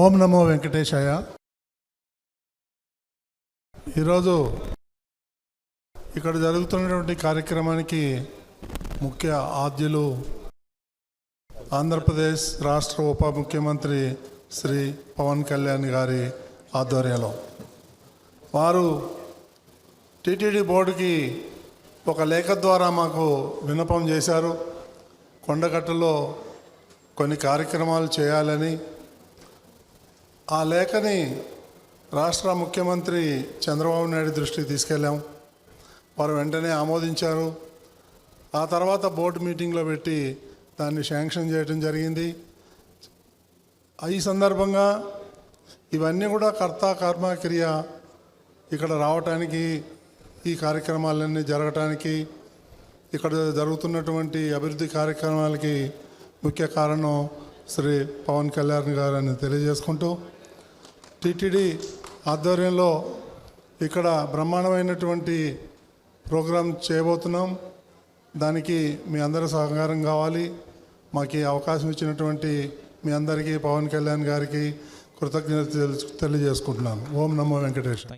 ఓం నమో వెంకటేశాయ. ఈరోజు ఇక్కడ జరుగుతున్నటువంటి కార్యక్రమానికి ముఖ్య ఆద్యులు ఆంధ్రప్రదేశ్ రాష్ట్ర ఉప ముఖ్యమంత్రి శ్రీ పవన్ కళ్యాణ్ గారి ఆధ్వర్యంలో వారు టీటీడీ బోర్డుకి ఒక లేఖ ద్వారా మాకు విన్నపం చేశారు. కొండగట్టులో కొన్ని కార్యక్రమాలు చేయాలని. ఆ లేఖని రాష్ట్ర ముఖ్యమంత్రి చంద్రబాబు నాయుడు దృష్టికి తీసుకెళ్ళాం. వారు వెంటనే ఆమోదించారు. ఆ తర్వాత బోర్డు మీటింగ్లో పెట్టి దాన్ని శాంక్షన్ చేయడం జరిగింది. ఈ సందర్భంగా ఇవన్నీ కూడా కర్త కర్మ క్రియ ఇక్కడ రావటానికి, ఈ కార్యక్రమాలన్నీ జరగటానికి, ఇక్కడ జరుగుతున్నటువంటి అభివృద్ధి కార్యక్రమాలకి ముఖ్య కారణం శ్రీ పవన్ కళ్యాణ్ గారు అని తెలియజేసుకుంటూ, టీటీడీ ఆధ్వర్యంలో ఇక్కడ బ్రహ్మాండమైనటువంటి ప్రోగ్రాం చేయబోతున్నాం. దానికి మీ అందరి సహకారం కావాలి. మాకు అవకాశం ఇచ్చినటువంటి మీ అందరికీ, పవన్ కళ్యాణ్ గారికి కృతజ్ఞతలు తెలియజేసుకుంటున్నాను. ఓం నమో వెంకటేశ్వర.